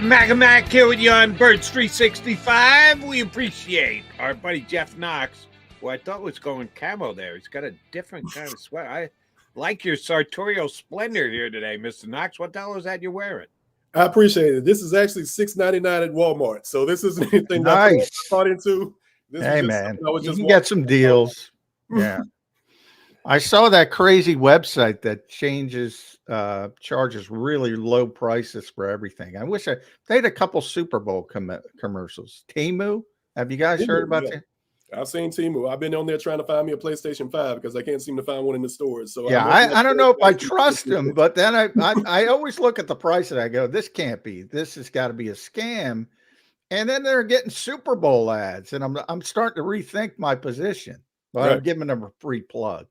Mac here with you on Birds 365. We appreciate our buddy Jeff Knox, who I thought was going camo there. He's got a different kind of sweater. I like your sartorial splendor here today, Mr. Knox. What the hell is that you're wearing? I appreciate it. This is actually $6.99 at Walmart, so this isn't anything that I thought into. Hey, man, you can get some deals. Yeah. I saw that crazy website that charges really low prices for everything. I wish they had a couple Super Bowl commercials. Temu, have you guys heard about that? I've seen Temu. I've been on there trying to find me a PlayStation 5 because I can't seem to find one in the stores. So yeah, I don't know if I trust them, but then I always look at the price and I go, this can't be. This has got to be a scam. And then they're getting Super Bowl ads, and I'm starting to rethink my position. But I'm giving them a free plug.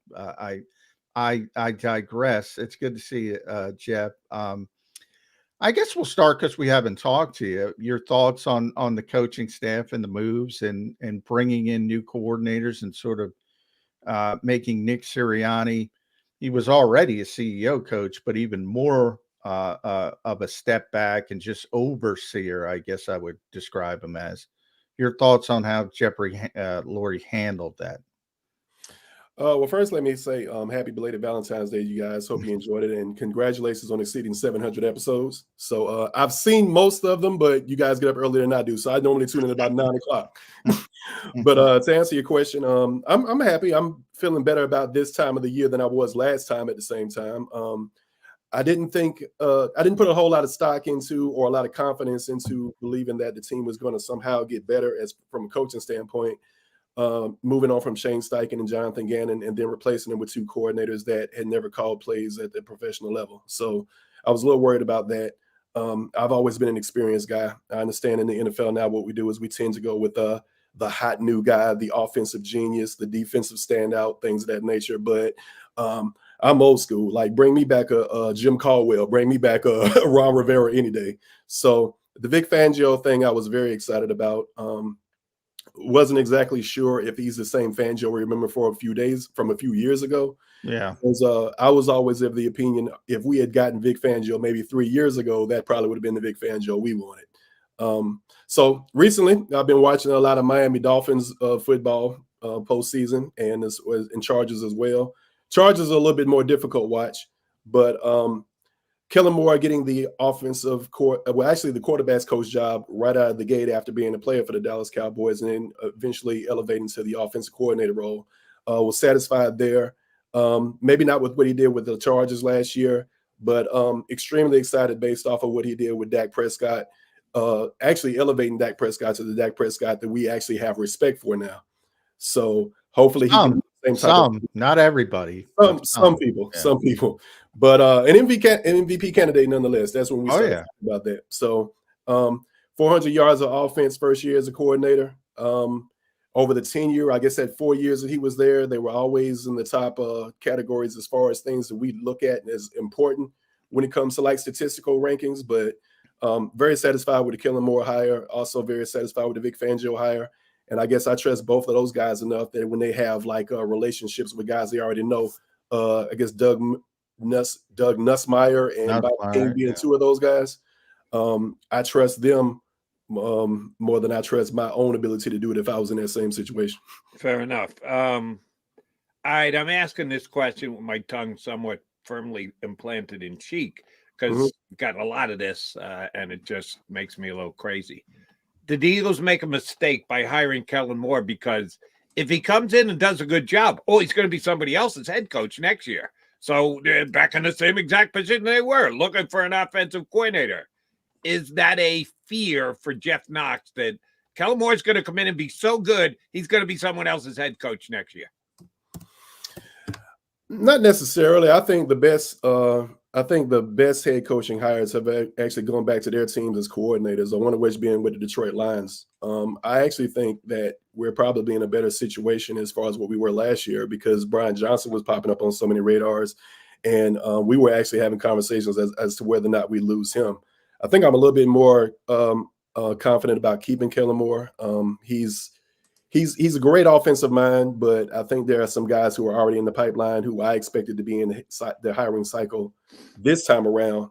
I digress. It's good to see you, Jeff. I guess we'll start because we haven't talked to you. Your thoughts on the coaching staff and the moves and bringing in new coordinators and sort of making Nick Sirianni. He was already a CEO coach, but even more of a step back and just overseer, I guess I would describe him as. Your thoughts on how Jeffrey Lurie handled that? Well, first, let me say happy belated Valentine's Day, you guys. Hope you enjoyed it, and congratulations on exceeding 700 episodes. So I've seen most of them, but you guys get up earlier than I do, so I normally tune in about 9 o'clock. But to answer your question, I'm happy. I'm feeling better about this time of the year than I was last time at the same time. I didn't put a whole lot of stock into or a lot of confidence into believing that the team was going to somehow get better from a coaching standpoint. Moving on from Shane Steichen and Jonathan Gannon and then replacing them with two coordinators that had never called plays at the professional level. So I was a little worried about that. I've always been an experienced guy. I understand in the NFL now what we do is we tend to go with the hot new guy, the offensive genius, the defensive standout, things of that nature. But I'm old school. Like, bring me back a Jim Caldwell, bring me back a Ron Rivera any day. So the Vic Fangio thing I was very excited about. Wasn't exactly sure if he's the same Fangio we remember from a few years ago. Yeah. Because I was always of the opinion if we had gotten Vic Fangio maybe 3 years ago, that probably would have been the Vic Fangio we wanted. So recently, I've been watching a lot of Miami Dolphins football postseason and in Chargers as well. Chargers are a little bit more difficult watch, but Kellen Moore getting the the quarterback's coach job right out of the gate after being a player for the Dallas Cowboys and then eventually elevating to the offensive coordinator role. Was satisfied there. Maybe not with what he did with the Chargers last year, but extremely excited based off of what he did with Dak Prescott, actually elevating Dak Prescott to the Dak Prescott that we actually have respect for now. So hopefully he can not everybody. Some people. But an MVP candidate nonetheless. That's when we started talking about that. So 400 yards of offense first year as a coordinator. Over the tenure, I guess at 4 years that he was there, they were always in the top categories as far as things that we look at as important when it comes to like statistical rankings. But very satisfied with the Kellen Moore hire. Also very satisfied with the Vic Fangio hire. And I guess I trust both of those guys enough that when they have like relationships with guys they already know, I guess Doug Nussmeier and Bob King being two of those guys, I trust them more than I trust my own ability to do it if I was in that same situation. Fair enough. All right, I'm asking this question with my tongue somewhat firmly implanted in cheek because got a lot of this and it just makes me a little crazy. Did the Eagles make a mistake by hiring Kellen Moore? Because if he comes in and does a good job, he's going to be somebody else's head coach next year. So they're back in the same exact position they were, looking for an offensive coordinator. Is that a fear for Jeff Knox that Kellen Moore is going to come in and be so good, he's going to be someone else's head coach next year? Not necessarily. I think the best head coaching hires have actually gone back to their teams as coordinators, one of which being with the Detroit Lions. I actually think that we're probably in a better situation as far as what we were last year because Brian Johnson was popping up on so many radars, and we were actually having conversations as to whether or not we lose him. I think I'm a little bit more confident about keeping Kellen Moore. He's a great offensive mind, but I think there are some guys who are already in the pipeline who I expected to be in the hiring cycle this time around.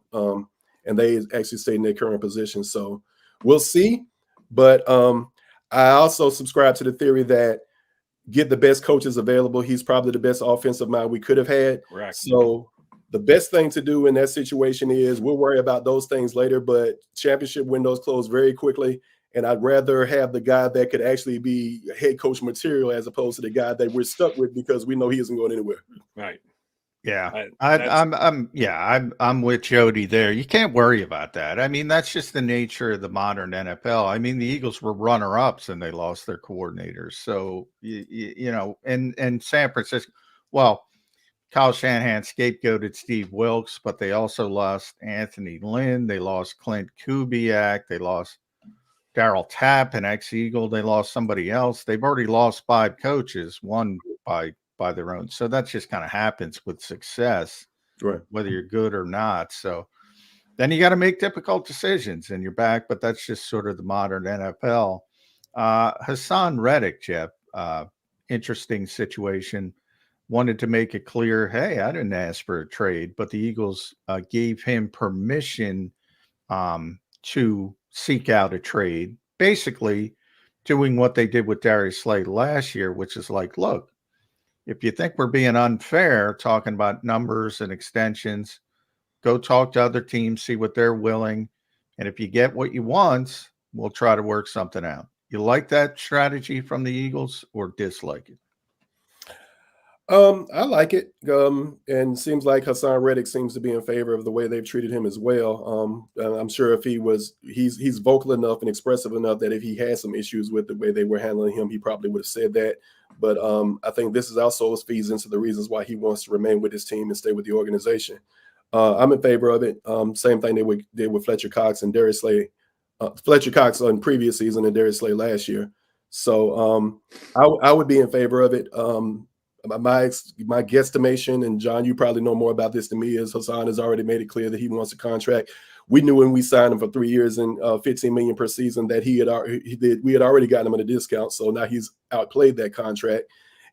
and they actually stayed in their current position. So we'll see. But I also subscribe to the theory that get the best coaches available. He's probably the best offensive mind we could have had. Correct. So the best thing to do in that situation is we'll worry about those things later, but championship windows close very quickly. And I'd rather have the guy that could actually be head coach material as opposed to the guy that we're stuck with because we know he isn't going anywhere. Right. Yeah, I'm with Jody there. You can't worry about that. I mean, that's just the nature of the modern NFL. I mean, the Eagles were runner-ups and they lost their coordinators. So you know, and San Francisco, well, Kyle Shanahan scapegoated Steve Wilkes, but they also lost Anthony Lynn. They lost Clint Kubiak. They lost Darryl Tapp, an ex-Eagle. They lost somebody else. They've already lost 5 coaches, one by their own. So that just kind of happens with success, right? Whether you're good or not. So then you got to make difficult decisions and you're back, but that's just sort of the modern NFL. Hassan Reddick, Jeff, interesting situation. Wanted to make it clear, hey, I didn't ask for a trade, but the Eagles gave him permission to seek out a trade, basically doing what they did with Darius Slay last year, which is like, look, if you think we're being unfair, talking about numbers and extensions, go talk to other teams, see what they're willing. And if you get what you want, we'll try to work something out. You like that strategy from the Eagles or dislike it? I like it. And seems like Hassan Reddick seems to be in favor of the way they've treated him as well. I'm sure if he's vocal enough and expressive enough that if he had some issues with the way they were handling him, he probably would have said that. But I think this is also feeds into the reasons why he wants to remain with his team and stay with the organization. I'm in favor of it. Same thing they did with Fletcher Cox and Darius Slay. Fletcher Cox on previous season and Darius Slay last year. So I would be in favor of it. My guesstimation, and John, you probably know more about this than me, is Hassan has already made it clear that he wants a contract. We knew when we signed him for 3 years and $15 million per season that we had already gotten him at a discount. So now he's outplayed that contract.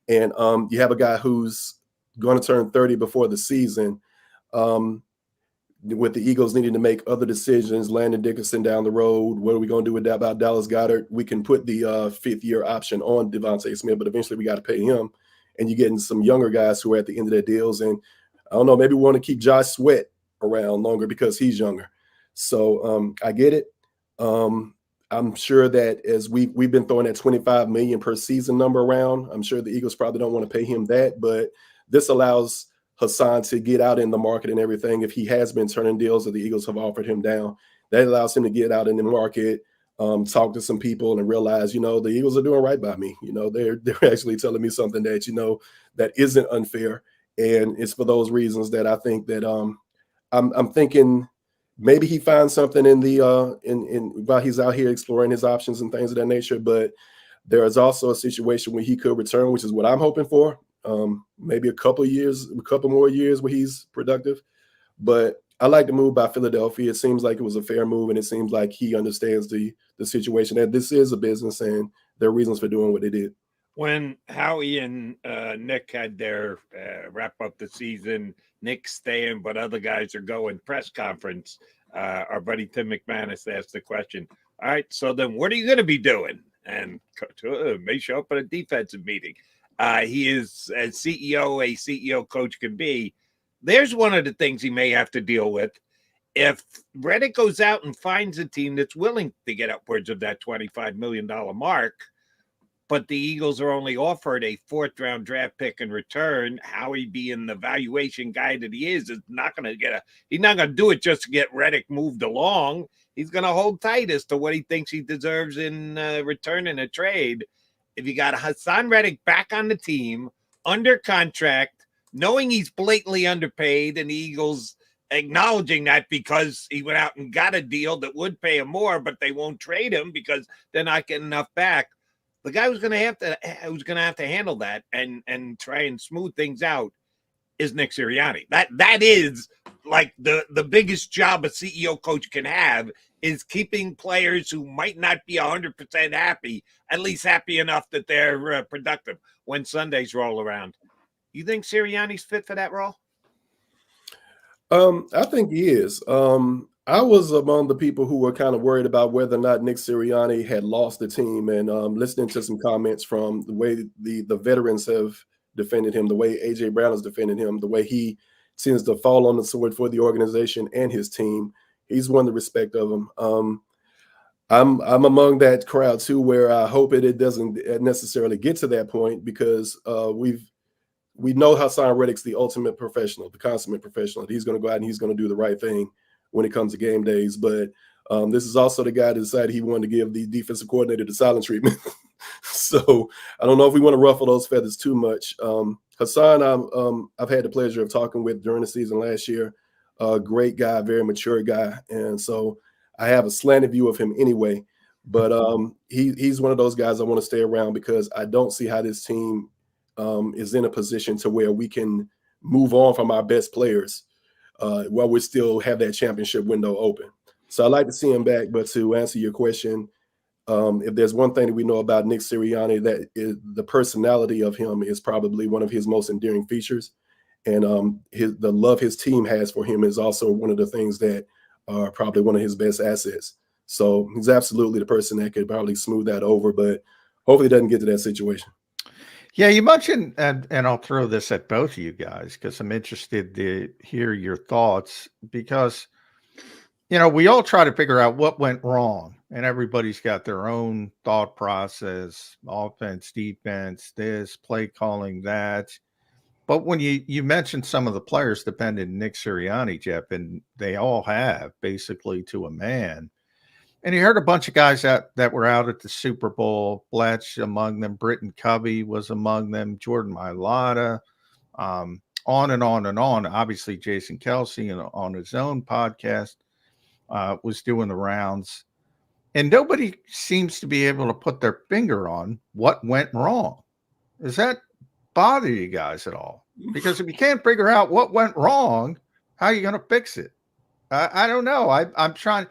And you have a guy who's going to turn 30 before the season. With the Eagles needing to make other decisions, Landon Dickerson down the road, what are we going to do with that about Dallas Goedert? We can put the 5th-year option on Devontae Smith, but eventually we got to pay him. And you're getting some younger guys who are at the end of their deals. And I don't know, maybe we want to keep Josh Sweat around longer because he's younger. So I get it. I'm sure that as we've been throwing that $25 million per season number around, I'm sure the Eagles probably don't want to pay him that. But this allows Hassan to get out in the market and everything. If he has been turning deals that the Eagles have offered him down, that allows him to get out in the market, talk to some people and realize, the Eagles are doing right by me. They're actually telling me something that, that isn't unfair. And it's for those reasons that I think that I'm thinking maybe he finds something in while he's out here exploring his options and things of that nature. But there is also a situation where he could return, which is what I'm hoping for. Maybe a couple more years where he's productive. But I like the move by Philadelphia. It seems like it was a fair move, and it seems like he understands the situation, that this is a business and there are reasons for doing what they did. When Howie and Nick had their wrap up the season, Nick staying, but other guys are going press conference, our buddy Tim McManus asked the question, all right, so then what are you going to be doing? And may show up at a defensive meeting. He is, as CEO, a CEO coach can be. There's one of the things he may have to deal with. If Reddick goes out and finds a team that's willing to get upwards of that $25 million mark, but the Eagles are only offered a 4th-round draft pick in return, Howie, being the valuation guy that he is not going to he's not going to do it just to get Reddick moved along. He's going to hold tight as to what he thinks he deserves in return in a trade. If you got Hassan Reddick back on the team, under contract, knowing he's blatantly underpaid, and the Eagles acknowledging that because he went out and got a deal that would pay him more, but they won't trade him because they're not getting enough back. The guy who's going to have to handle that and try and smooth things out is Nick Sirianni. That is like the biggest job a CEO coach can have, is keeping players who might not be 100% happy, at least happy enough that they're productive when Sundays roll around. You think Sirianni's fit for that role? I think he is. I was among the people who were kind of worried about whether or not Nick Sirianni had lost the team, and listening to some comments from the way the veterans have defended him, the way AJ Brown has defended him, the way he seems to fall on the sword for the organization and his team. He's won the respect of him. I'm among that crowd too, where I hope it doesn't necessarily get to that point, because we know Hassan Reddick's the ultimate professional, the consummate professional. He's going to go out and he's going to do the right thing when it comes to game days. But this is also the guy that decided he wanted to give the defensive coordinator the silent treatment. So I don't know if we want to ruffle those feathers too much. Hassan, I've had the pleasure of talking with during the season last year. Great guy, very mature guy. And so I have a slanted view of him anyway. But he's one of those guys I want to stay around, because I don't see how this team is in a position to where we can move on from our best players while we still have that championship window open. So I'd like to see him back. But to answer your question, if there's one thing that we know about Nick Sirianni, that is the personality of him is probably one of his most endearing features. And the love his team has for him is also one of the things that are probably one of his best assets. So he's absolutely the person that could probably smooth that over, but hopefully it doesn't get to that situation. Yeah, you mentioned, and I'll throw this at both of you guys because I'm interested to hear your thoughts, because, we all try to figure out what went wrong, and everybody's got their own thought process, offense, defense, this, play calling, that. But when you mentioned some of the players depended on Nick Sirianni, Jeff, and they all have basically to a man. And you heard a bunch of guys that were out at the Super Bowl, Bletch among them, Britton Covey was among them, Jordan Mailata, on and on and on. Obviously, Jason Kelsey on his own podcast was doing the rounds. And nobody seems to be able to put their finger on what went wrong. Does that bother you guys at all? Because if you can't figure out what went wrong, how are you going to fix it? I don't know. I'm trying.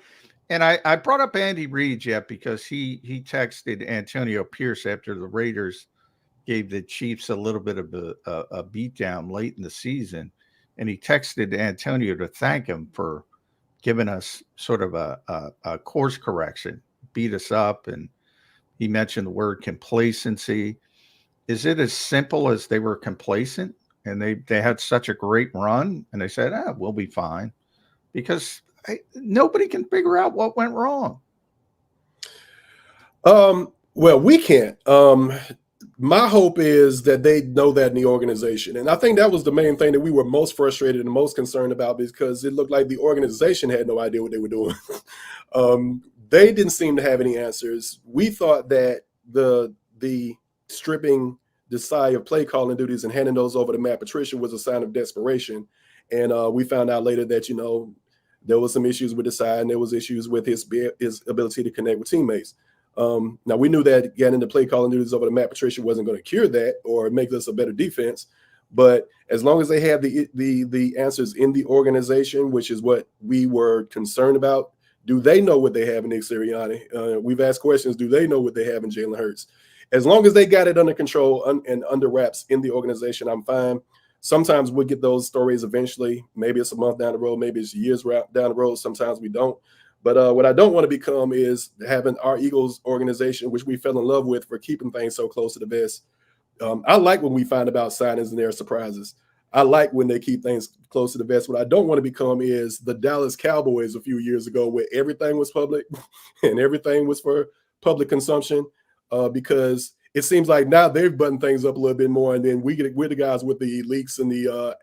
And I brought up Andy Reid, Jeff, because he texted Antonio Pierce after the Raiders gave the Chiefs a little bit of a beatdown late in the season. And he texted Antonio to thank him for giving us sort of a course correction, beat us up. And he mentioned the word complacency. Is it as simple as they were complacent and they had such a great run and they said, we'll be fine? Because nobody can figure out what went wrong. Well, we can't. My hope is that they know that in the organization. And I think that was the main thing that we were most frustrated and most concerned about, because it looked like the organization had no idea what they were doing. They didn't seem to have any answers. We thought that the stripping Desai of play calling duties and handing those over to Matt Patricia was a sign of desperation. And we found out later that, there was some issues with Desai, and there was issues with his ability to connect with teammates. Now, we knew that getting the play calling duties over to Matt Patricia wasn't going to cure that or make us a better defense. But as long as they have the answers in the organization, which is what we were concerned about, do they know what they have in Nick Sirianni? We've asked questions. Do they know what they have in Jalen Hurts? As long as they got it under control and under wraps in the organization, I'm fine. Sometimes we'll get those stories eventually. Maybe it's a month down the road. Maybe it's years down the road. Sometimes we don't. But what I don't want to become is having our Eagles organization, which we fell in love with for keeping things so close to the vest. I like when we find about signings and their surprises. I like when they keep things close to the vest. What I don't want to become is the Dallas Cowboys a few years ago, where everything was public and everything was for public consumption, because it seems like now they've buttoned things up a little bit more, and then we're the guys with the leaks and the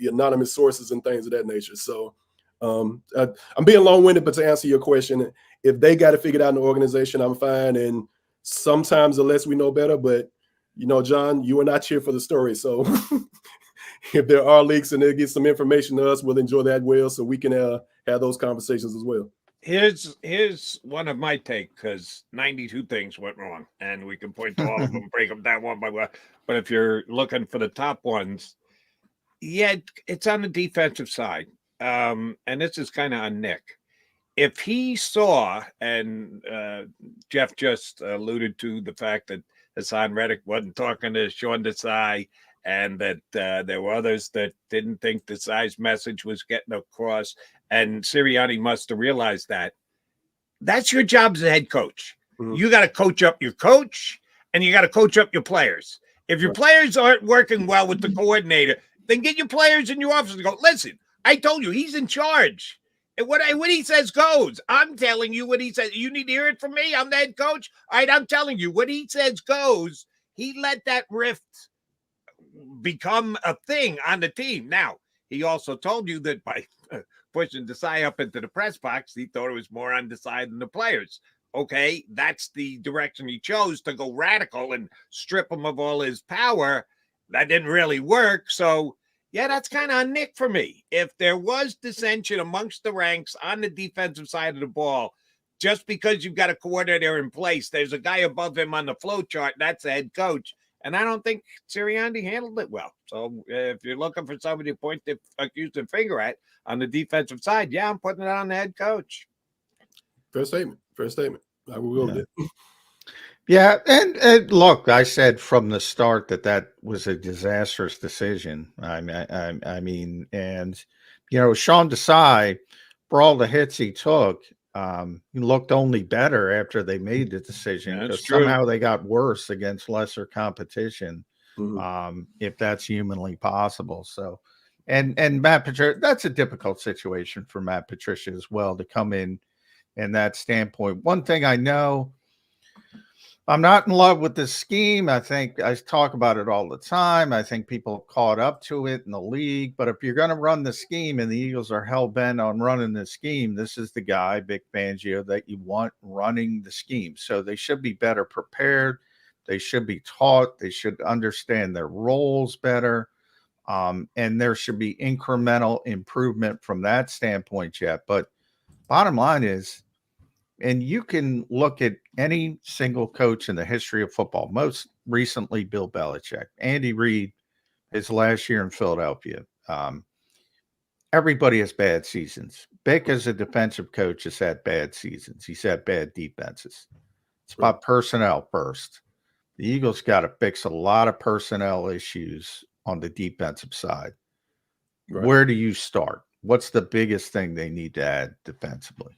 anonymous sources and things of that nature. So I'm being long-winded, but to answer your question, if they got it figured out in the organization, I'm fine. And sometimes the less we know better, but John, you are not here for the story. So if there are leaks and they get some information to us, we'll enjoy that well, so we can have those conversations as well. Here's one of my take, because 92 things went wrong, and we can point to all of them, break them down one by one. But if you're looking for the top ones, it's on the defensive side. And this is kind of on Nick. If he saw, and Jeff just alluded to the fact that Hassan Reddick wasn't talking to Sean Desai, and that there were others that didn't think Desai's message was getting across, And Sirianni must have realized that. That's your job as a head coach. Mhm. You got to coach up your coach, and you got to coach up your players. If your players aren't working well with the coordinator, then get your players in your office and go, listen, I told you, he's in charge. And what he says goes. I'm telling you what he says. You need to hear it from me. I'm the head coach. All right, I'm telling you what he says goes. He let that rift become a thing on the team. Now, he also told you that by pushing Desai up into the press box, he thought it was more on Desai than the players. Okay, that's the direction he chose, to go radical and strip him of all his power. That didn't really work. So, yeah, that's kind of on Nick for me. If there was dissension amongst the ranks on the defensive side of the ball, just because you've got a coordinator in place, there's a guy above him on the flow chart, that's the head coach. And I don't think Sirianni handled it well. So if you're looking for somebody to point the accusing finger at on the defensive side, yeah, I'm putting it on the head coach. Fair statement. I will go with it. Yeah, and look, I said from the start that was a disastrous decision. I mean, and Sean Desai, for all the hits he took, he looked only better after they made the decision, because somehow they got worse against lesser competition, if that's humanly possible. So, and Matt Patricia, that's a difficult situation for Matt Patricia as well, to come in that standpoint. One thing I know, I'm not in love with this scheme. I think I talk about it all the time. I think people caught up to it in the league. But if you're going to run the scheme, and the Eagles are hell bent on running the scheme, this is the guy, Vic Fangio, that you want running the scheme. So they should be better prepared. They should be taught. They should understand their roles better. And there should be incremental improvement from that standpoint yet. But bottom line is, and you can look at any single coach in the history of football, most recently Bill Belichick, Andy Reid, his last year in Philadelphia. Everybody has bad seasons. Vic, as a defensive coach, has had bad seasons. He's had bad defenses. It's about personnel first. The Eagles got to fix a lot of personnel issues on the defensive side. Right. Where do you start? What's the biggest thing they need to add defensively?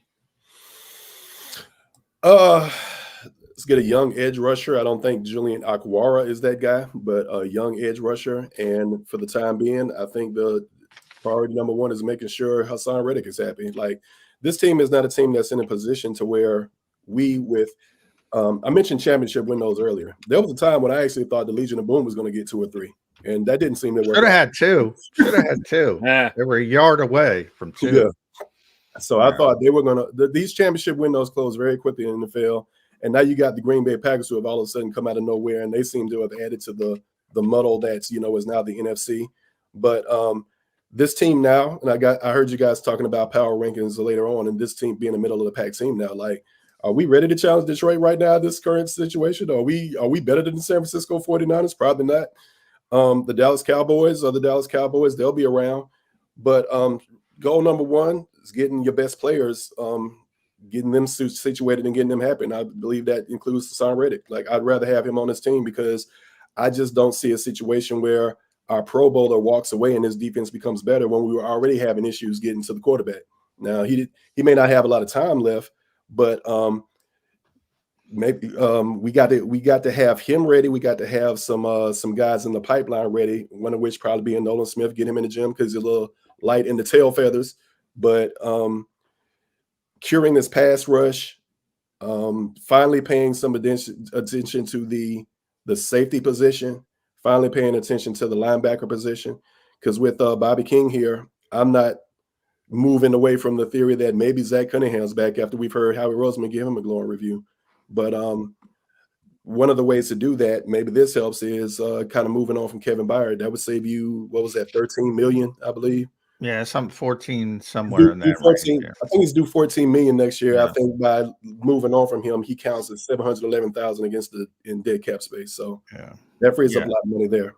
Let's get a young edge rusher. I don't think Julian Akwara is that guy, but a young edge rusher. And for the time being, I think the priority number one is making sure Hassan Reddick is happy. Like, this team is not a team that's in a position to where I mentioned championship windows earlier. There was a time when I actually thought the Legion of Boom was going to get 2 or 3, and that didn't seem to work. Should have had 2. They were a yard away from 2. Yeah. So I thought they were going to – these championship windows closed very quickly in the NFL, and now you got the Green Bay Packers who have all of a sudden come out of nowhere, and they seem to have added to the muddle that's, is now the NFC. But this team now, and I heard you guys talking about power rankings later on, and this team being the middle of the pack team now. Like, are we ready to challenge Detroit right now in this current situation? Are we better than the San Francisco 49ers? Probably not. The Dallas Cowboys are the Dallas Cowboys. They'll be around. But goal number one is getting your best players, getting them situated and getting them happy. And I believe that includes Hassan Reddick. Like, I'd rather have him on this team, because I just don't see a situation where our Pro Bowler walks away and his defense becomes better when we were already having issues getting to the quarterback. Now, he may not have a lot of time left, but maybe we got to have him ready. We got to have some guys in the pipeline ready, one of which probably being Nolan Smith, get him in the gym because he's a little light in the tail feathers. But curing this pass rush, finally paying some attention to the safety position, finally paying attention to the linebacker position. Because with Bobby King here, I'm not moving away from the theory that maybe Zach Cunningham's back after we've heard Howie Roseman give him a glowing review. But one of the ways to do that, maybe this helps, is kind of moving on from Kevin Byard. That would save you, what was that, $13 million, I believe? Yeah, some 14 somewhere in that 14, range. I think he's due $14 million next year. Yeah. I think by moving on from him, he counts as $711,000 in dead cap space. So that frees up a lot of money there.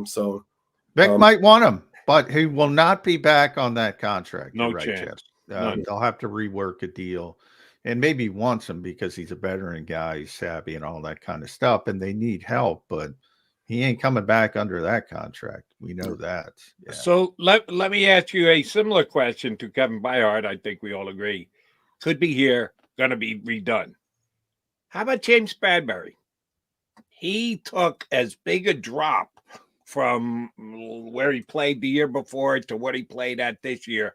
So Vic might want him, but he will not be back on that contract. No chance. They'll have to rework a deal, and maybe wants him because he's a veteran guy, he's savvy and all that kind of stuff, and they need help, but he ain't coming back under that contract. We know that. Yeah. So let me ask you a similar question to Kevin Byard. I think we all agree. Could be here, going to be redone. How about James Bradbury? He took as big a drop from where he played the year before to what he played at this year,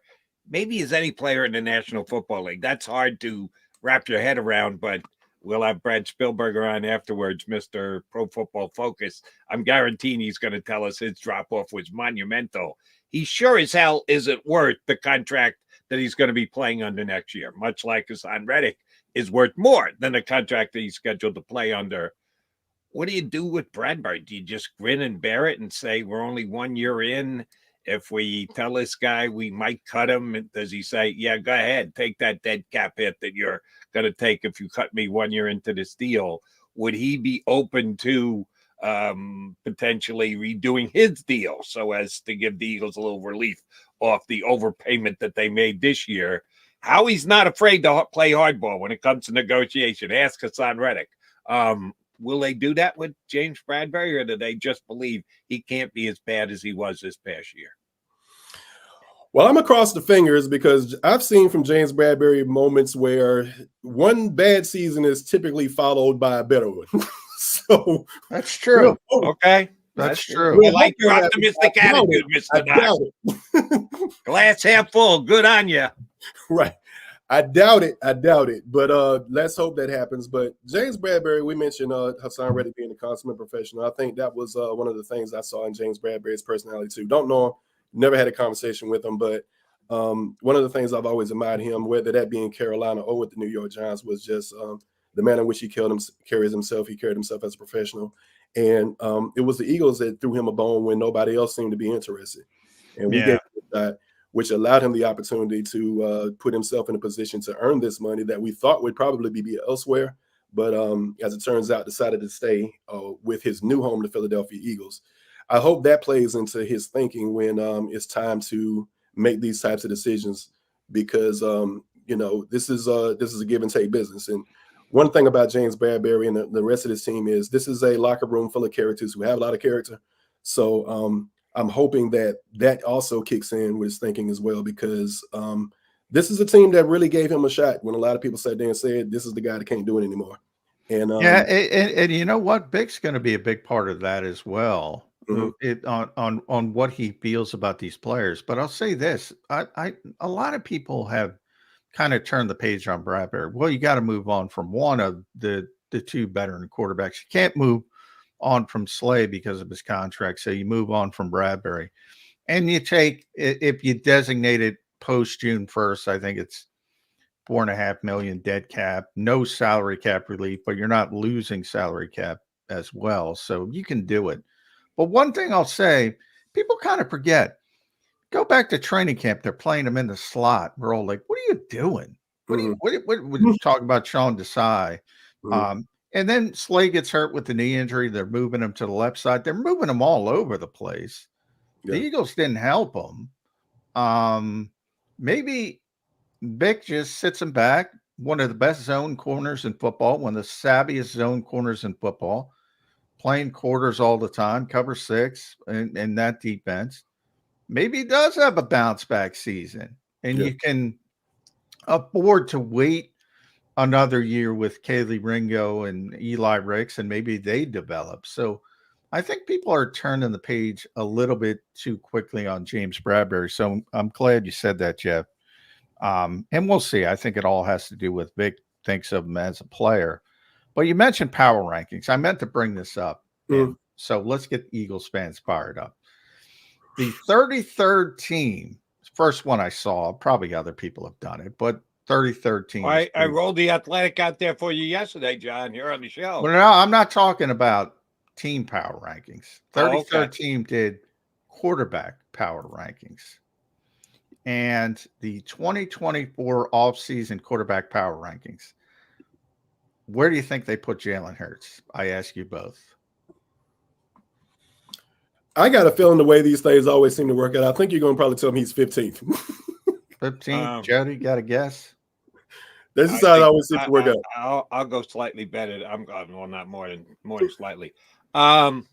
maybe as any player in the National Football League. That's hard to wrap your head around, but we'll have Brad Spielberger on afterwards, Mr. Pro Football Focus. I'm guaranteeing he's going to tell us his drop-off was monumental. He sure as hell isn't worth the contract that he's going to be playing under next year, much like Hassan Reddick is worth more than the contract that he's scheduled to play under. What do you do with Bradbury? Do you just grin and bear it and say, we're only 1 year in? If we tell this guy we might cut him, does he say, yeah, go ahead, take that dead cap hit that you're going to take if you cut me 1 year into this deal? Would he be open to potentially redoing his deal so as to give the Eagles a little relief off the overpayment that they made this year? Howie's not afraid to play hardball when it comes to negotiation. Ask Hassan Reddick. Will they do that with James Bradbury, or do they just believe he can't be as bad as he was this past year? Well, I'm across the fingers because I've seen from James Bradbury moments where one bad season is typically followed by a better one. So that's true. Okay. That's true. I like your optimistic attitude, Mr. Knox. Glass half full. Good on you. Right. I doubt it. But let's hope that happens. But James Bradbury, we mentioned Hassan Reddick being a consummate professional. I think that was one of the things I saw in James Bradbury's personality too. Don't know him, never had a conversation with him, but one of the things I've always admired him, whether that be in Carolina or with the New York Giants, was just the manner in which he carries himself. He carried himself as a professional. And it was the Eagles that threw him a bone when nobody else seemed to be interested. And we gave him that, which allowed him the opportunity to put himself in a position to earn this money that we thought would probably be elsewhere. But as it turns out, decided to stay with his new home, the Philadelphia Eagles. I hope that plays into his thinking when it's time to make these types of decisions, because this is a give and take business. And one thing about James Bradbury and the rest of this team is this is a locker room full of characters who have a lot of character. So I'm hoping that also kicks in with his thinking as well, because this is a team that really gave him a shot when a lot of people sat there and said, this is the guy that can't do it anymore. And and you know what? Big's going to be a big part of that as well. Mm-hmm. On what he feels about these players. But I'll say this, a lot of people have kind of turned the page on Bradbury. Well, you got to move on from one of the two veteran quarterbacks. You can't move on from Slay because of his contract. So you move on from Bradbury. And you take, if you designate it post June 1st, I think it's $4.5 million dead cap, no salary cap relief, but you're not losing salary cap as well. So you can do it. But one thing I'll say, people kind of forget. Go back to training camp. They're playing him in the slot. We're all like, what are you doing? What you talk about Sean Desai? And then Slay gets hurt with the knee injury. They're moving him to the left side. They're moving him all over the place. Yeah. The Eagles didn't help him. Maybe Vic just sits him back. One of the best zone corners in football, one of the savviest zone corners in football. Playing quarters all the time, cover 6 in that defense. Maybe he does have a bounce back season, and you can afford to wait another year with Kaylee Ringo and Eli Ricks, and maybe they develop. So I think people are turning the page a little bit too quickly on James Bradbury. So I'm glad you said that, Jeff. And we'll see. I think it all has to do with Vic thinks of him as a player. But you mentioned power rankings. I meant to bring this up. So let's get Eagles fans fired up. The 33rd team, first one I saw, probably other people have done it, but 33rd team. I rolled the Athletic out there for you yesterday, John, here on the show. Well, no, I'm not talking about team power rankings. 33rd team did quarterback power rankings. And the 2024 offseason quarterback power rankings. Where do you think they put Jalen Hurts? I ask you both. I got a feeling the way these things always seem to work out, I think you're going to probably tell me he's 15th. 15th? Jody, got a guess? This is how it always seems to work out. I'll go slightly better. Well, not more than slightly. 10th?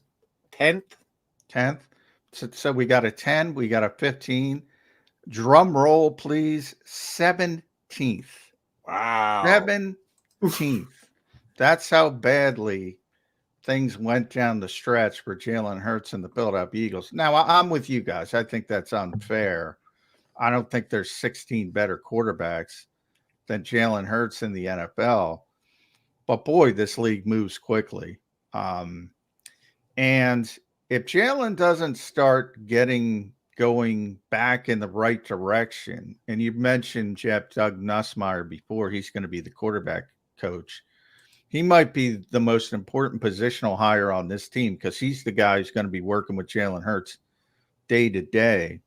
10th? So we got a 10, we got a 15. Drum roll, please. 17th. Wow. 17th. That's how badly things went down the stretch for Jalen Hurts and the Philadelphia Eagles. Now, I'm with you guys. I think that's unfair. I don't think there's 16 better quarterbacks than Jalen Hurts in the NFL. But boy, this league moves quickly. And if Jalen doesn't start going back in the right direction, and you mentioned Doug Nussmeier before, he's going to be the quarterback coach. He might be the most important positional hire on this team because he's the guy who's going to be working with Jalen Hurts day to day.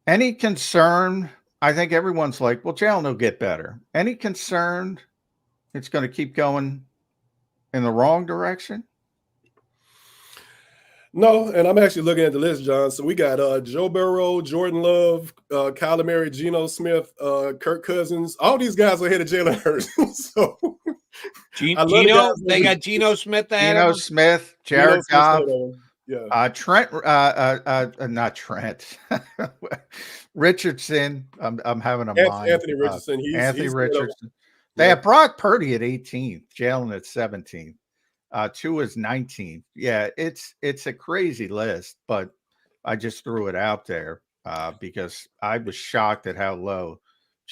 Any concern? I think everyone's like, well, Jalen will get better. Any concern it's going to keep going in the wrong direction? No, and I'm actually looking at the list, John. So we got Joe Burrow, Jordan Love, Kyler Murray, Geno Smith, Kirk Cousins. All these guys are ahead of Jalen Hurts. So Geno, they got Geno Smith ahead of him? Smith, Jared Goff, Trent, not Trent, Richardson. I'm having a mind. Anthony Richardson. He's Richardson. They have Brock Purdy at 18th, Jalen at 17th. 2 is 19th. Yeah, it's a crazy list, but I just threw it out there because I was shocked at how low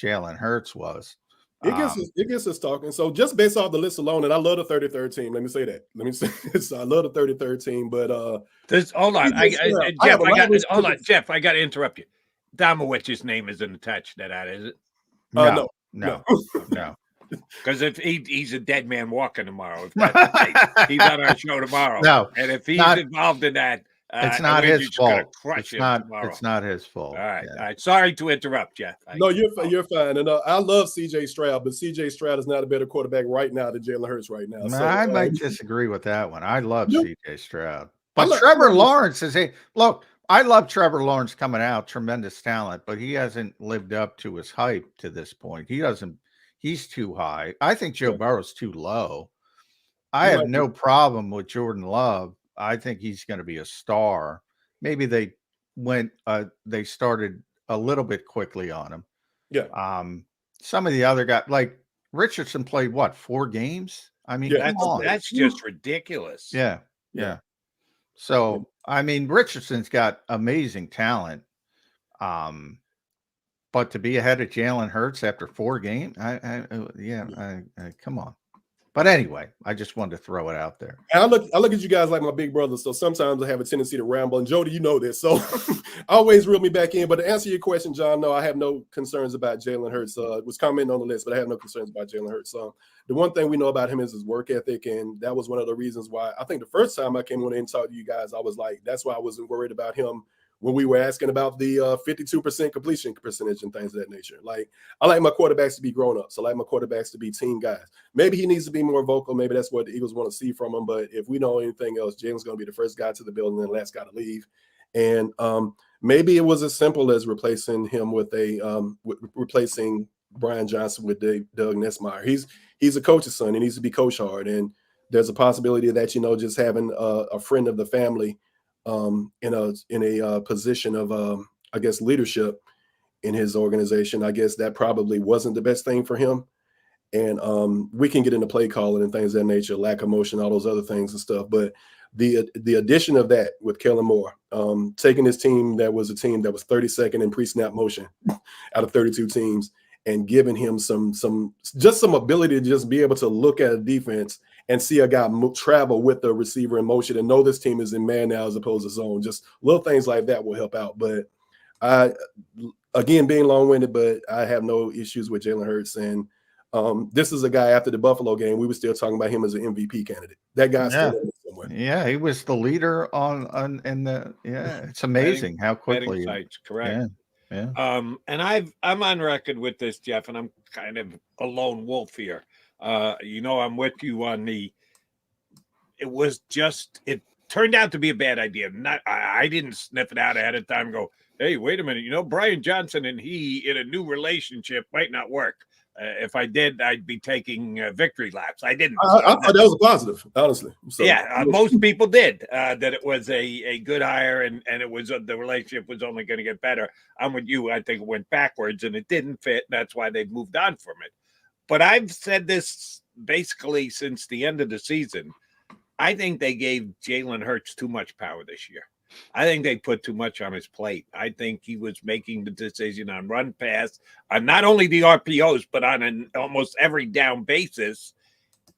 Jalen Hurts was. It gets us talking. So just based off the list alone, and I love the 33rd team. Let me say that. So I love the 33rd team, but hold on, Jeff. I got to interrupt you. Domowich's name isn't attached to that, is it? No. Because if he's a dead man walking tomorrow, if that's the case, he's on our show tomorrow. No, and if he's involved in that, it's not his fault. It's not his fault. All right, all right. Sorry to interrupt, Jeff. No, you're fine. And I love C.J. Stroud, but C.J. Stroud is not a better quarterback right now than Jalen Hurts right now. So, I might disagree with that one. I love C.J. Stroud, but Trevor Lawrence is look. I love Trevor Lawrence coming out, tremendous talent, but he hasn't lived up to his hype to this point. He's too high. I think Joe Burrow's too low. I have no problem with Jordan Love. I think he's going to be a star. Maybe they started a little bit quickly on him. Yeah. Some of the other guys, like Richardson, played 4 games? I mean, that's just ridiculous. Yeah. So, I mean, Richardson's got amazing talent. But to be ahead of Jalen Hurts after 4 games, come on. But anyway, I just wanted to throw it out there. And I look at you guys like my big brother, so sometimes I have a tendency to ramble. And Jody, you know this, so always reel me back in. But to answer your question, John, no, I have no concerns about Jalen Hurts. Was commenting on the list, but I have no concerns about Jalen Hurts. The one thing we know about him is his work ethic, and that was one of the reasons why I think the first time I came on and talked to you guys, I was like, that's why I wasn't worried about him when we were asking about the 52% completion percentage and things of that nature. Like, I like my quarterbacks to be grown-ups. I like my quarterbacks to be team guys. Maybe he needs to be more vocal. Maybe that's what the Eagles want to see from him. But if we know anything else, Jalen's going to be the first guy to the building and the last guy to leave. And maybe it was as simple as replacing him with replacing Brian Johnson with Doug Nussmeier. He's a coach's son. He needs to be coached hard. And there's a possibility that, just having a friend of the family in a position of I guess leadership in his organization, I guess that probably wasn't the best thing for him. And we can get into play calling and things of that nature, lack of motion, all those other things and stuff. But the addition of that with Kellen Moore, taking his team that was a team that was 32nd in pre-snap motion out of 32 teams, and giving him some ability to just be able to look at a defense and see a guy travel with the receiver in motion and know this team is in man now as opposed to zone. Just little things like that will help out. But again, being long-winded, but I have no issues with Jalen Hurts. And this is a guy after the Buffalo game, we were still talking about him as an MVP candidate. That guy's still in somewhere. Yeah, he was the leader it's amazing how quickly. Sites, correct. Yeah. And I'm on record with this, Jeff, and I'm kind of a lone wolf here. I'm with you on it turned out to be a bad idea. I didn't sniff it out ahead of time and go, hey, wait a minute, Brian Johnson and he in a new relationship might not work. If I did, I'd be taking victory laps. I didn't. I thought that was a positive, honestly. So, yeah, most people did that. It was a good hire, and it was the relationship was only going to get better. I'm with you. I think it went backwards, and it didn't fit. That's why they've moved on from it. But I've said this basically since the end of the season. I think they gave Jalen Hurts too much power this year. I think they put too much on his plate. I think he was making the decision on run pass, on not only the RPOs, but on an almost every down basis.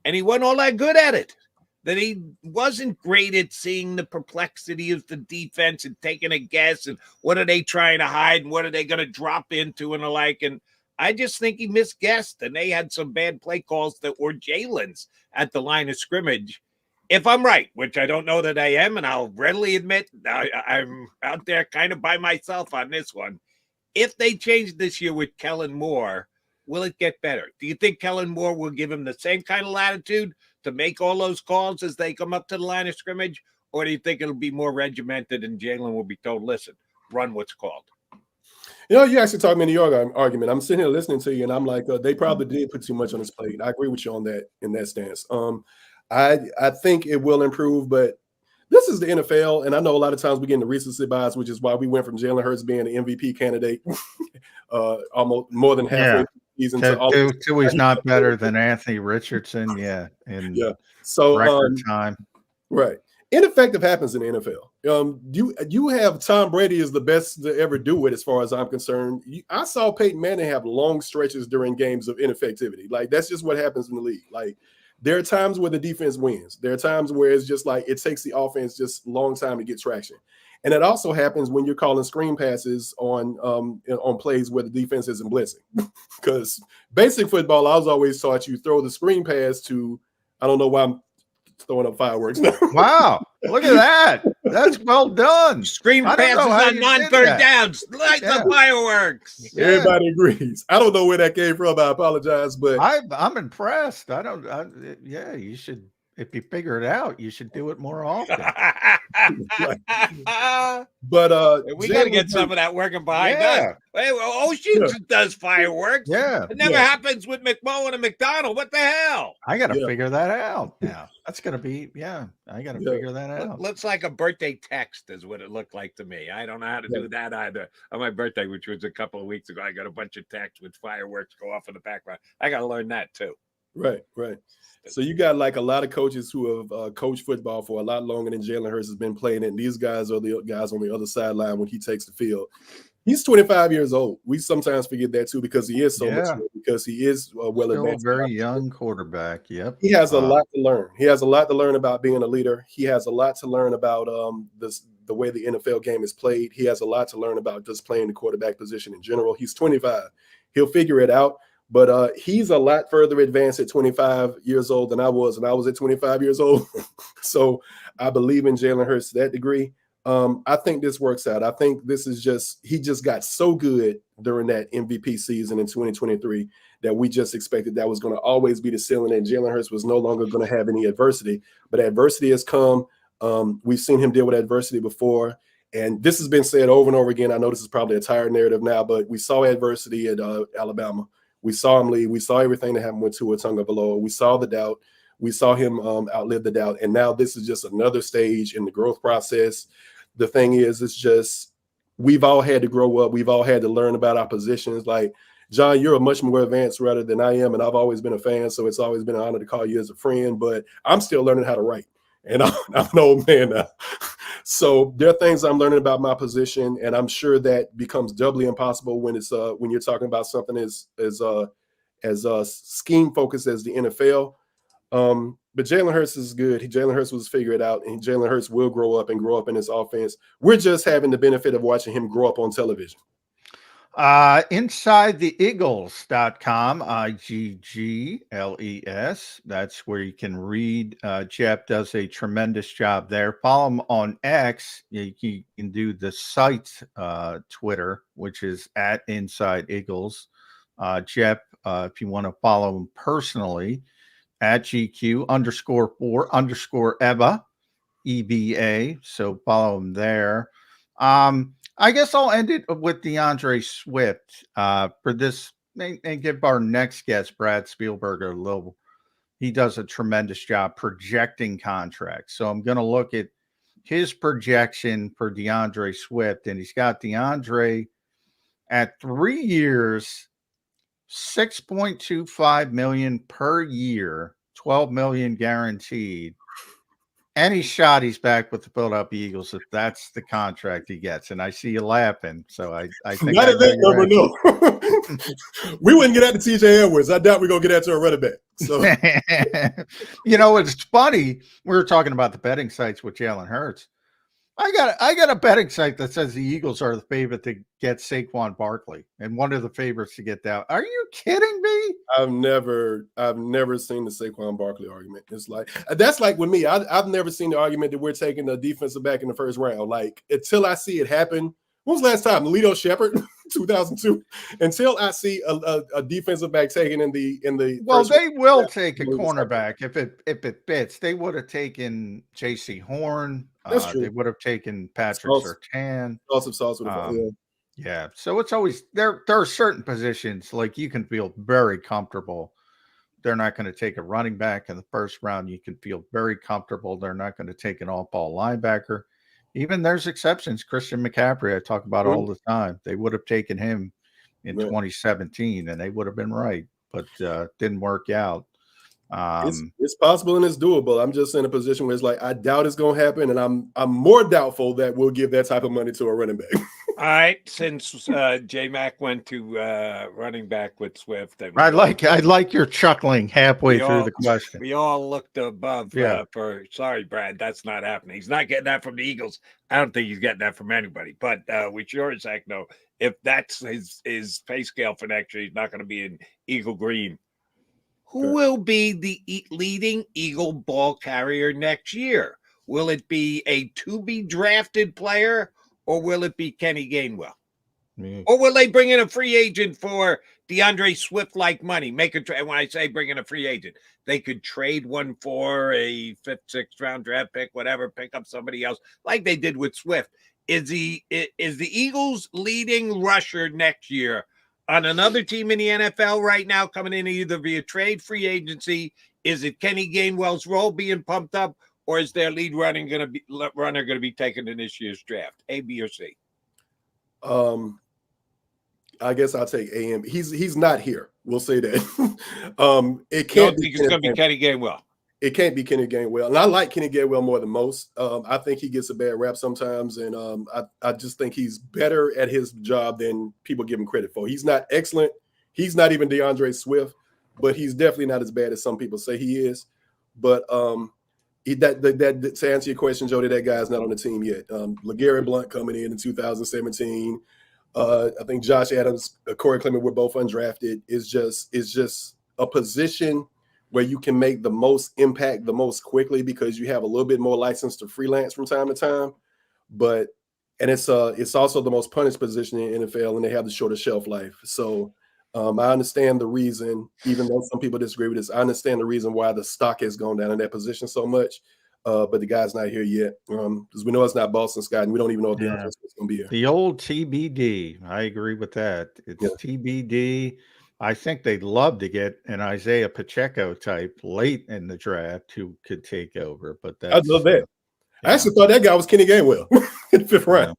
And he wasn't all that good at it. That he wasn't great at seeing the perplexity of the defense and taking a guess and what are they trying to hide and what are they going to drop into and the like. And I just think he misguessed, and they had some bad play calls that were Jalen's at the line of scrimmage. If I'm right, which I don't know that I am, and I'll readily admit I'm out there kind of by myself on this one. If they change this year with Kellen Moore, will it get better? Do you think Kellen Moore will give him the same kind of latitude to make all those calls as they come up to the line of scrimmage? Or do you think it'll be more regimented and Jalen will be told, listen, run what's called? You know, you actually talked me in the argument. I'm sitting here listening to you, and I'm like, they probably did put too much on his plate. I agree with you on that, in that stance. I think it will improve, but this is the NFL, and I know a lot of times we get into recency bias, which is why we went from Jalen Hurts being an MVP candidate almost more than halfway through the season to he's not better than Anthony Richardson. In so record time, right. Ineffective happens in the NFL. You have Tom Brady is the best to ever do it, as far as I'm concerned. I saw Peyton Manning have long stretches during games of ineffectivity. Like, that's just what happens in the league. Like, there are times where the defense wins. There are times where it's just like it takes the offense just a long time to get traction. And it also happens when you're calling screen passes on plays where the defense isn't blitzing. Because basic football, I was always taught you throw the screen pass to, I don't know why I'm throwing up fireworks now. Wow, look at that. That's well done. Screen passes on non-third downs. Like the fireworks. Yeah. Everybody agrees. I don't know where that came from. I apologize, but I'm impressed. You should, if you figure it out, you should do it more often. But we got to get some of that working behind us. Hey, Oceans does fireworks. Yeah, it never happens with McMullen and McDonald. What the hell? I got to figure that out now. That's gonna be I got to figure that out. Looks like a birthday text is what it looked like to me. I don't know how to do that either. On my birthday, which was a couple of weeks ago, I got a bunch of texts with fireworks go off in the background. I got to learn that too. Right. So you got like a lot of coaches who have coached football for a lot longer than Jalen Hurts has been playing it. And these guys are the guys on the other sideline when he takes the field. He's 25 years old. We sometimes forget that too, because he is so mature, because he is well advanced. Very young quarterback. Yep. He has a lot to learn. He has a lot to learn about being a leader. He has a lot to learn about the way the NFL game is played. He has a lot to learn about just playing the quarterback position in general. He's 25. He'll figure it out. But he's a lot further advanced at 25 years old than I was, and I was at 25 years old. So I believe in Jalen Hurts to that degree. I think this works out. I think this is he just got so good during that MVP season in 2023 that we just expected that was going to always be the ceiling, and Jalen Hurts was no longer going to have any adversity. But adversity has come. We've seen him deal with adversity before. And this has been said over and over again. I know this is probably a tired narrative now, but we saw adversity at Alabama. We saw him leave. We saw everything that happened with Tua Tagovailoa. We saw the doubt. We saw him outlive the doubt. And now this is just another stage in the growth process. The thing is, it's just we've all had to grow up. We've all had to learn about our positions. Like, John, you're a much more advanced writer than I am, and I've always been a fan, so it's always been an honor to call you as a friend. But I'm still learning how to write, and I'm an old man now. So there are things I'm learning about my position, and I'm sure that becomes doubly impossible when it's when you're talking about something as scheme focused as the NFL. But Jalen Hurts is good. Jalen Hurts was figure it out, and Jalen Hurts will grow up in his offense. We're just having the benefit of watching him grow up on television. Inside the Iggles.com, IGGLES. That's where you can read. Jeff does a tremendous job there. Follow him on X. You can do the site Twitter, which is at Inside Iggles. Jeff, if you want to follow him personally, at GQ_4_EBA, EBA. So follow him there. I guess I'll end it with DeAndre Swift for this and give our next guest, Brad Spielberger, a little. He does a tremendous job projecting contracts. So I'm going to look at his projection for DeAndre Swift, and he's got DeAndre at 3 years, $6.25 million per year, $12 million guaranteed. Any shot he's back with the Philadelphia Eagles if that's the contract he gets. And I see you laughing. So I think not at that number, no. We wouldn't get out to TJ Edwards. I doubt we're gonna get out to a running back. So it's funny. We were talking about the betting sites with Jalen Hurts. I got a betting site that says the Eagles are the favorite to get Saquon Barkley and one of the favorites to get that. Are you kidding me? I've never seen the Saquon Barkley argument. It's like that's like with me. I've never seen the argument that we're taking a defensive back in the first round. Like until I see it happen. When was the last time? Lito Shepherd, 2002. Until I see a defensive back taken in the well, they will take a cornerback if it fits. They would have taken J.C. Horn. That's true. They would have taken Patrick Surtain. Yeah. So it's always there are certain positions like you can feel very comfortable. They're not going to take a running back in the first round. You can feel very comfortable. They're not going to take an all-ball linebacker. Even there's exceptions. Christian McCaffrey, I talk about all the time. They would have taken him in 2017, and they would have been right, but didn't work out. It's possible and it's doable. I'm just in a position where it's like I doubt it's going to happen, and I'm more doubtful that we'll give that type of money to a running back. All right, since J-Mac went to running back with Swift, and I like your chuckling halfway through the question. We all looked above for sorry, Brad, that's not happening. He's not getting that from the Eagles. I don't think he's getting that from anybody. But we sure as heck know if that's his pay scale for next year, he's not going to be in Eagle Green. Who will be the leading Eagle ball carrier next year? Will it be a to-be drafted player? Or will it be Kenny Gainwell? Or will they bring in a free agent for DeAndre Swift-like money? Make a trade. When I say bring in a free agent, they could trade one for a 5th, 6th round draft pick, whatever, pick up somebody else like they did with Swift. Is the Eagles leading rusher next year on another team in the NFL right now coming in either via trade, free agency? Is it Kenny Gainwell's role being pumped up? Or is their lead runner going to be taken in this year's draft? A, B, or C? I guess I'll take A and B. He's not here. We'll say that. It can't. Don't think it's going to be Kenny Gainwell. It can't be Kenny Gainwell, and I like Kenny Gainwell more than most. I think he gets a bad rap sometimes, and I just think he's better at his job than people give him credit for. He's not excellent. He's not even DeAndre Swift, but he's definitely not as bad as some people say he is. But that to answer your question, Jody, that guy's not on the team yet. LeGarrette Blount coming in 2017. I think Josh Adams, Corey Clement were both undrafted. It's just a position where you can make the most impact the most quickly because you have a little bit more license to freelance from time to time. And it's also the most punished position in NFL, and they have the shortest shelf life. So I understand the reason, even though some people disagree with this, I understand the reason why the stock has gone down in that position so much. But the guy's not here yet because we know it's not Boston Scott, and we don't even know if DeAndre is going to be here. The old TBD. I agree with that. It's TBD. I think they'd love to get an Isaiah Pacheco type late in the draft who could take over. But that's, I'd love that. I actually thought that guy was Kenny Gainwell in the 5th round.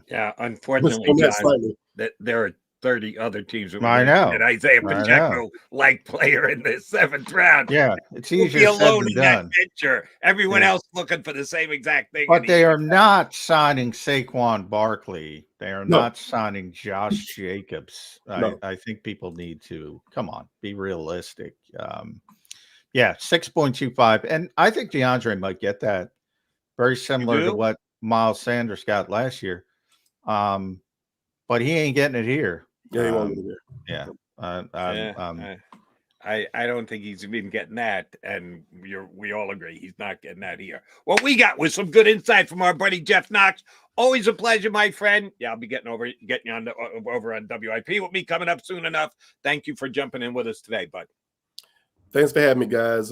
Yeah, unfortunately, John, that there are 30 other teams. I know. And Isaiah Pacheco, like player in the 7th round. Yeah, it's easier said than done. That picture. Everyone else looking for the same exact thing. But they are not signing Saquon Barkley. They are not signing Josh Jacobs. I think people need to come on, be realistic. 6.25, and I think DeAndre might get that. Very similar to what Miles Sanders got last year. But he ain't getting it here. Yeah, he won't get it here. I don't think he's even getting that, and we all agree he's not getting that here. What we got was some good insight from our buddy Jeff Knox. Always a pleasure, my friend. Yeah, I'll be getting you on over on WIP with me coming up soon enough. Thank you for jumping in with us today, bud. Thanks for having me, guys.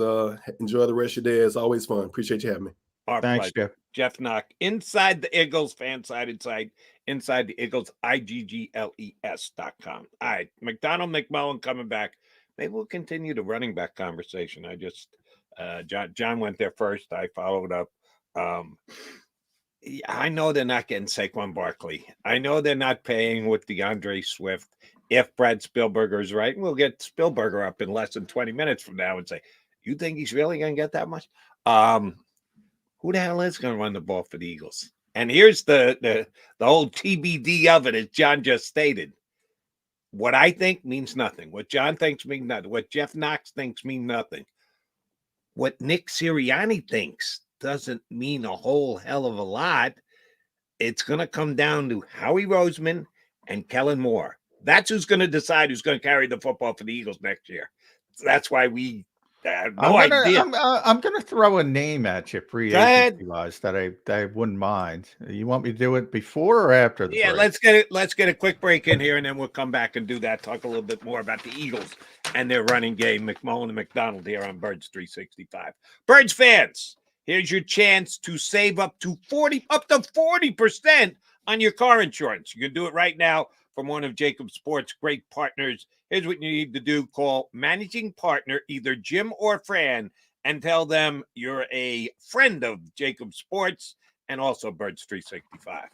Enjoy the rest of your day. It's always fun. Appreciate you having me. Our Thanks, pleasure. Jeff. Jeff Knox, Inside the Iggles, fan side Inside the Iggles, IGGLES.com. All right, McDonald McMullen coming back. Maybe we'll continue the running back conversation. I just, John went there first. I followed up. I know they're not getting Saquon Barkley. I know they're not paying with DeAndre Swift. If Brad Spielberger is right, we'll get Spielberger up in less than 20 minutes from now and say, you think he's really going to get that much? Who the hell is going to run the ball for the Eagles? And here's the whole TBD of it, as John just stated. What I think means nothing. What John thinks means nothing. What Jeff Knox thinks means nothing. What Nick Sirianni thinks doesn't mean a whole hell of a lot. It's going to come down to Howie Roseman and Kellen Moore. That's who's going to decide who's going to carry the football for the Eagles next year. So that's why we have no idea. I'm going to throw a name at you, free agency wise, that I wouldn't mind. You want me to do it before or after the break? Let's get a quick break in here, and then we'll come back and do that. Talk a little bit more about the Eagles and their running game. McMullen and McDonald here on Birds 365. Birds fans, here's your chance to save up to 40% on your car insurance. You can do it right now from one of JAKIB Sports' great partners. Here's what you need to do. Call managing partner, either Jim or Fran, and tell them you're a friend of JAKIB Sports and also Birds 365.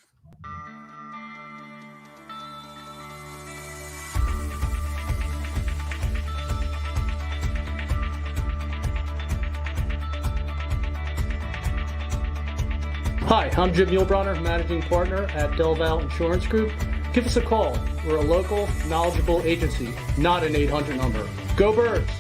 Hi, I'm Jim Muehlbronner, managing partner at Del Val Insurance Group. Give us a call. We're a local, knowledgeable agency, not an 800 number. Go Birds!